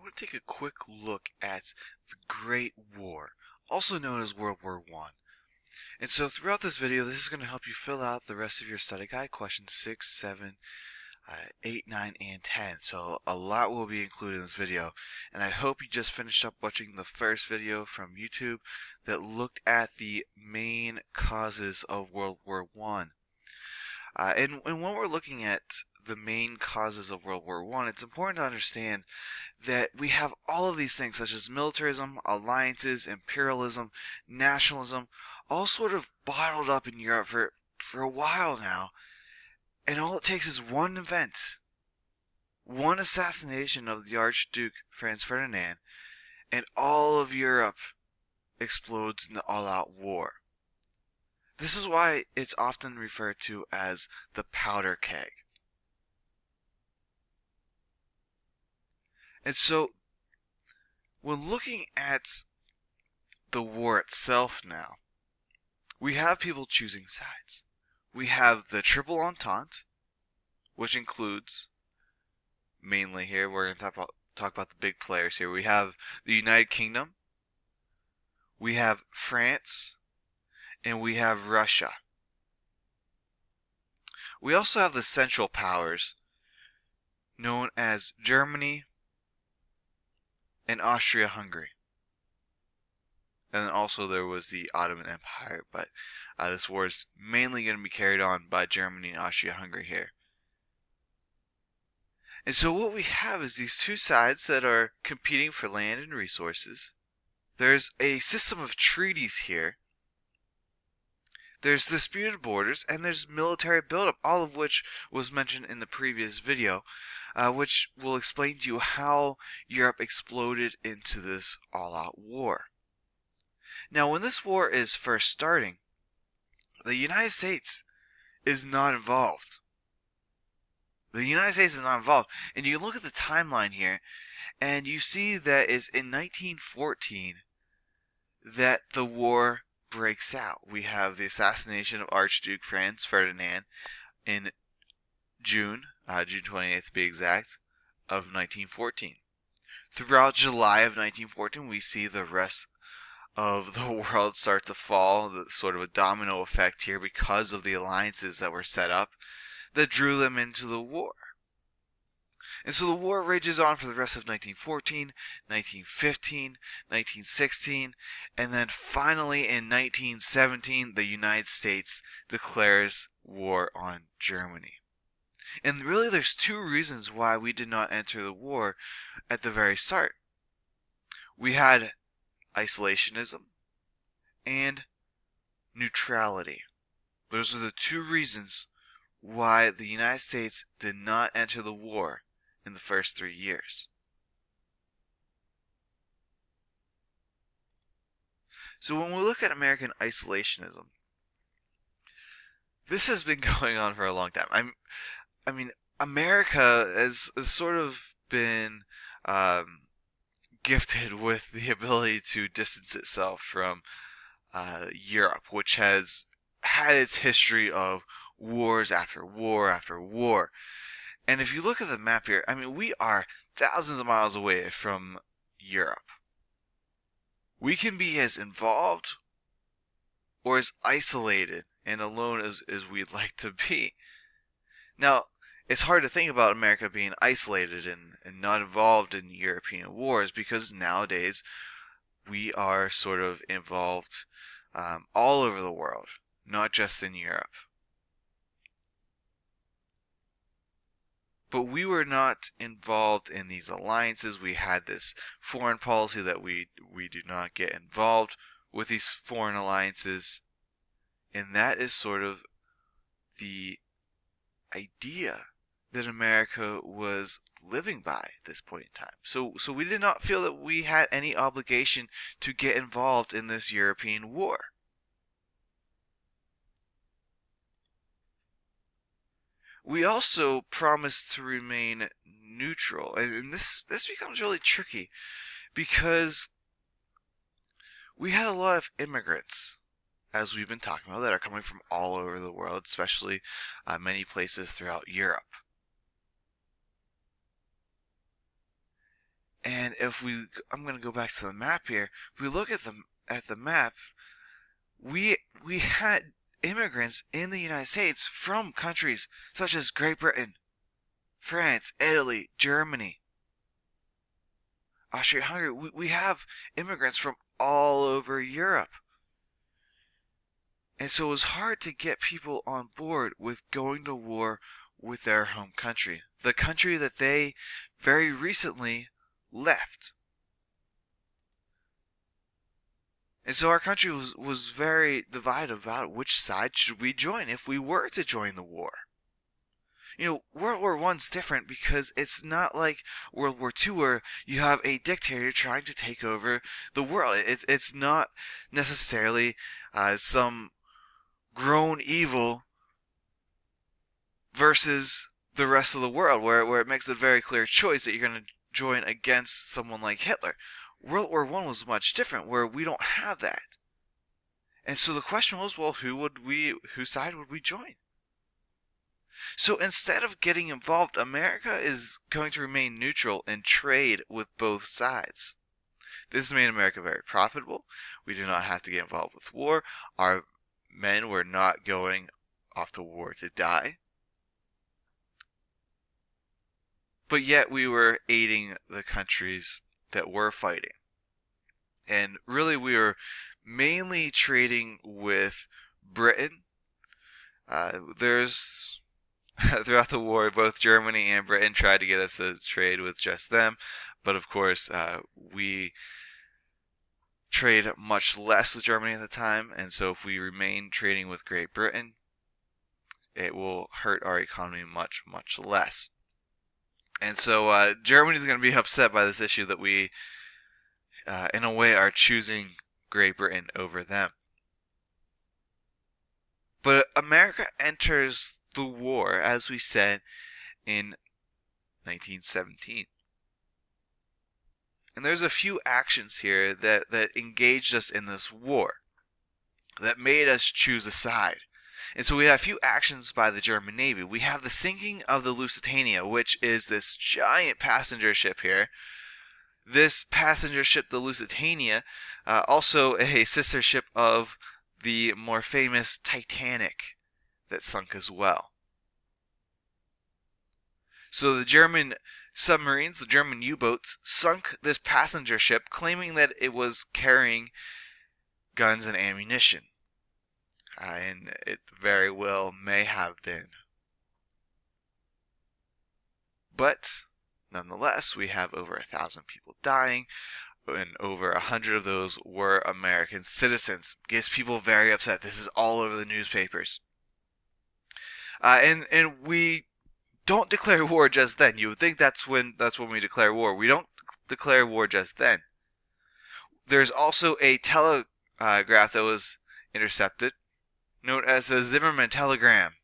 want to take a quick look at the Great War, also known as World War I. And so throughout this video, this is going to help you fill out the rest of your study guide, questions 6, 7, 8, 9, and 10. So a lot will be included in this video. And I hope you just finished up watching the first video from YouTube that looked at the main causes of World War I. And when we're looking at the main causes of World War I, it's important to understand that we have all of these things such as militarism, alliances, imperialism, nationalism, all sort of bottled up in Europe for a while now. And all it takes is one event, one assassination of the Archduke Franz Ferdinand, and all of Europe explodes in the all-out war. This is why it's often referred to as the powder keg. And so, when looking at the war itself now, we have people choosing sides. We have the Triple Entente, which includes, mainly here, we're going to talk about the big players here. We have the United Kingdom, we have France, and we have Russia. We also have the Central Powers, known as Germany and Austria-Hungary. And then also there was the Ottoman Empire, but this war is mainly going to be carried on by Germany and Austria-Hungary here. And so what we have is these two sides that are competing for land and resources. There's a system of treaties here. There's disputed borders, and there's military buildup, all of which was mentioned in the previous video, which will explain to you how Europe exploded into this all-out war. Now, when this war is first starting, the United States is not involved. The United States is not involved. And you look at the timeline here, and you see that it's in 1914 that the war breaks out. We have the assassination of Archduke Franz Ferdinand in June 28th to be exact, of 1914. Throughout July of 1914, we see the rest of the world start to fall, sort of a domino effect here because of the alliances that were set up that drew them into the war. And so the war rages on for the rest of 1914, 1915, 1916, and then finally in 1917, the United States declares war on Germany. And really there's two reasons why we did not enter the war at the very start. We had isolationism and neutrality. Those are the two reasons why the United States did not enter the war in the first 3 years. So when we look at American isolationism, this has been going on for a long time. I mean, America has sort of been gifted with the ability to distance itself from Europe, which has had its history of wars after war after war. And if you look at the map here, I mean, we are thousands of miles away from Europe. We can be as involved or as isolated and alone as we'd like to be. Now, it's hard to think about America being isolated and not involved in European wars because nowadays we are sort of involved all over the world, not just in Europe. But we were not involved in these alliances. We had this foreign policy that we do not get involved with these foreign alliances. And that is sort of the idea that America was living by at this point in time. So we did not feel that we had any obligation to get involved in this European war. We also promised to remain neutral, and this becomes really tricky because we had a lot of immigrants, as we've been talking about, that are coming from all over the world, especially many places throughout Europe. And I'm going to go back to the map here. If we look at the map, we had immigrants in the United States from countries such as Great Britain, France, Italy, Germany, Austria, Hungary. We have immigrants from all over Europe. And so it was hard to get people on board with going to war with their home country, the country that they very recently left. And so our country was very divided about which side should we join if we were to join the war. World War I's different because it's not like World War II where you have a dictator trying to take over the world. It's not necessarily some grown evil versus the rest of the world where it makes a very clear choice that you're going to join against someone like Hitler. World War I was much different where we don't have that. And so the question was, well, whose side would we join? So instead of getting involved, America is going to remain neutral and trade with both sides. This has made America very profitable. We do not have to get involved with war. Our men were not going off to war to die. But yet we were aiding the countries that were fighting. And really we were mainly trading with Britain. Throughout the war, both Germany and Britain tried to get us to trade with just them. But of course, we trade much less with Germany at the time, and so if we remain trading with Great Britain, it will hurt our economy much, much less. And so Germany is going to be upset by this issue that we, in a way, are choosing Great Britain over them. But America enters the war, as we said, in 1917. And there's a few actions here that engaged us in this war, that made us choose a side. And so we have a few actions by the German Navy. We have the sinking of the Lusitania, which is this giant passenger ship here. This passenger ship, the Lusitania, also a sister ship of the more famous Titanic that sunk as well. So the German submarines, the German U-boats, sunk this passenger ship, claiming that it was carrying guns and ammunition. And it very well may have been. But nonetheless, we have over 1,000 people dying, and over 100 of those were American citizens. Gets people very upset. This is all over the newspapers. And we don't declare war just then. You would think that's when we declare war. We don't declare war just then. There's also a telegraph that was intercepted, known as a Zimmerman telegram.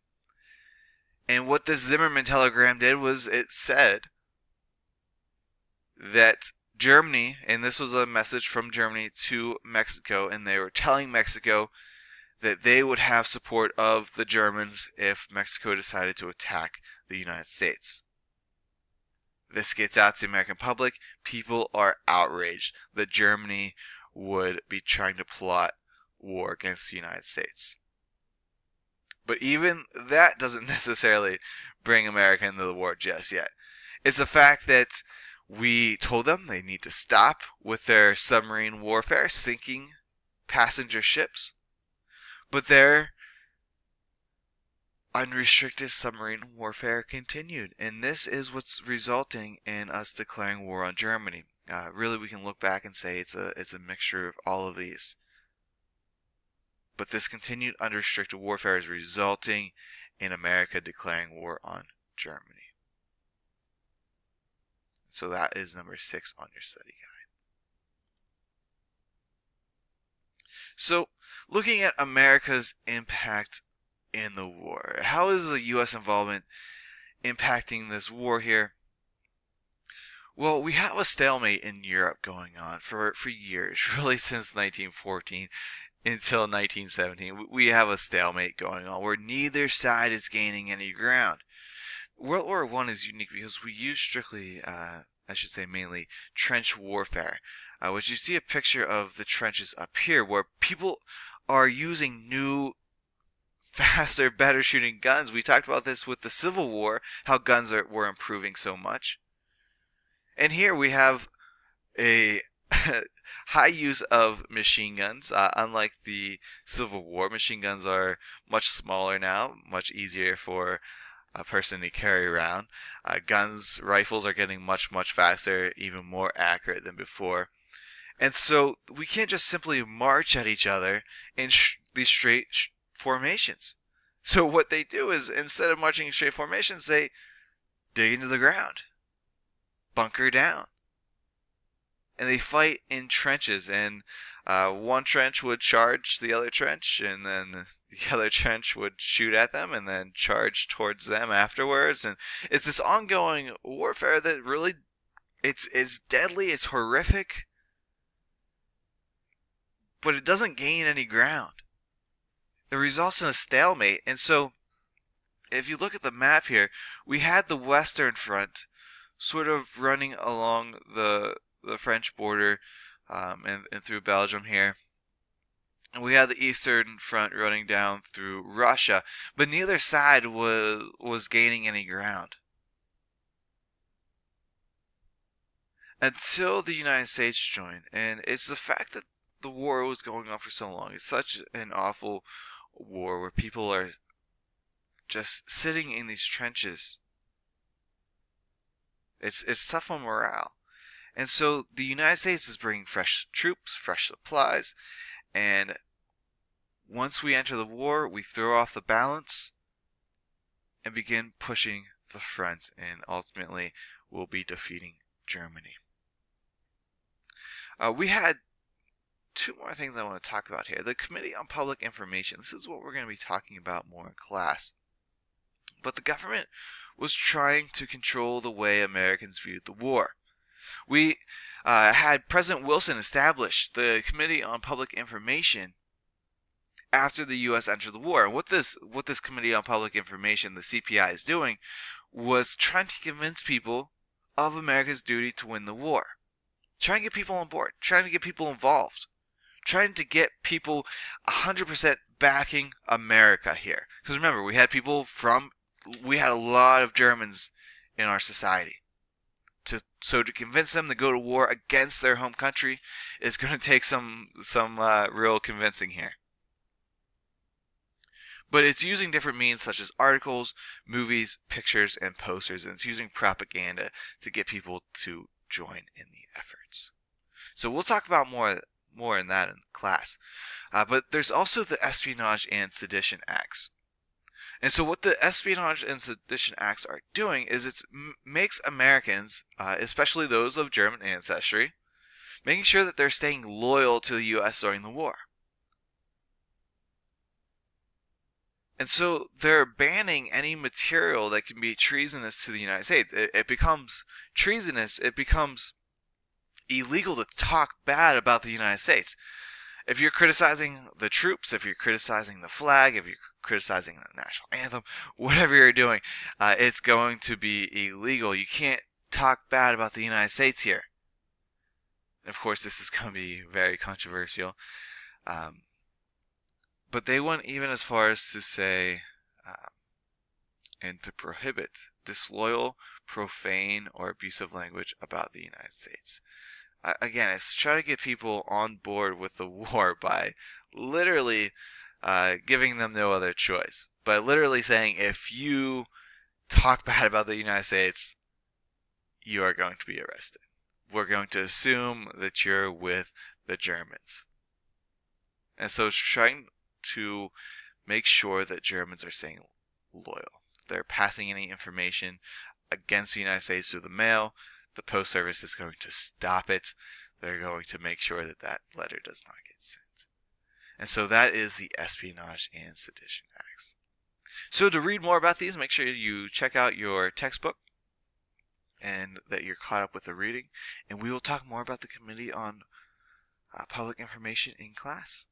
And what this Zimmerman telegram did was it said that Germany, and this was a message from Germany to Mexico, and they were telling Mexico that they would have support of the Germans if Mexico decided to attack the United States. This gets out to the American public. People are outraged that Germany would be trying to plot war against the United States. But even that doesn't necessarily bring America into the war just yet. It's a fact that we told them they need to stop with their submarine warfare, sinking passenger ships. But their unrestricted submarine warfare continued. And this is what's resulting in us declaring war on Germany. Really, we can look back and say it's a mixture of all of these. But this continued unrestricted warfare is resulting in America declaring war on Germany. So that is number 6 on your study guide. So, looking at America's impact in the war. How is the U.S. involvement impacting this war here? Well, we have a stalemate in Europe going on for years, really since 1914 until 1917. We have a stalemate going on where neither side is gaining any ground. World War I is unique because we use strictly I should say mainly trench warfare, which you see a picture of the trenches up here, where people are using new, faster, better shooting guns. We talked about this with the Civil War, how were improving so much. And here we have a high use of machine guns. Unlike the Civil War, machine guns are much smaller now, much easier for a person to carry around. Rifles are getting much, much faster, even more accurate than before. And so we can't just simply march at each other in these straight formations. So what they do is, instead of marching in straight formations, they dig into the ground, bunker down, and they fight in trenches. And one trench would charge the other trench, and then the other trench would shoot at them and then charge towards them afterwards. And it's this ongoing warfare that really, it's deadly, it's horrific, but it doesn't gain any ground. It results in a stalemate. And so if you look at the map here, we had the Western Front sort of running along the French border, and through Belgium here. And we had the Eastern Front running down through Russia, but neither side was gaining any ground until the United States joined. And it's the fact that the war was going on for so long. It's such an awful war where people are just sitting in these trenches. It's tough on morale. And so the United States is bringing fresh troops, fresh supplies, and once we enter the war, we throw off the balance and begin pushing the front, and ultimately we'll be defeating Germany. We had two more things I want to talk about here. The Committee on Public Information. This is what we're going to be talking about more in class. But the government was trying to control the way Americans viewed the war. We had President Wilson establish the Committee on Public Information after the U.S. entered the war. And what this Committee on Public Information, the CPI, is doing was trying to convince people of America's duty to win the war. Trying to get people on board. Trying to get people involved. Trying to get people 100% backing America here. Because remember, we had a lot of Germans in our society. So to convince them to go to war against their home country is going to take some real convincing here. But it's using different means such as articles, movies, pictures, and posters, and it's using propaganda to get people to join in the efforts. So we'll talk about more in that in class. But there's also the Espionage and Sedition Acts. And so what the Espionage and Sedition Acts are doing is it makes Americans, especially those of German ancestry, making sure that they're staying loyal to the U.S. during the war. And so they're banning any material that can be treasonous to the United States. It becomes treasonous. It becomes illegal to talk bad about the United States. If you're criticizing the troops, if you're criticizing the flag, if you're criticizing the national anthem, whatever you're doing, it's going to be illegal. You can't talk bad about the United States here. And of course, this is going to be very controversial. But they went even as far as to say and to prohibit disloyal, profane, or abusive language about the United States. Again, it's trying to get people on board with the war by literally giving them no other choice. By literally saying, if you talk bad about the United States, you are going to be arrested. We're going to assume that you're with the Germans. And so it's trying to make sure that Germans are staying loyal. They're passing any information against the United States through the mail. The Post Service is going to stop it. They're going to make sure that that letter does not get sent. And so that is the Espionage and Sedition Acts. So to read more about these, make sure you check out your textbook and that you're caught up with the reading. And we will talk more about the Committee on Public Information in class.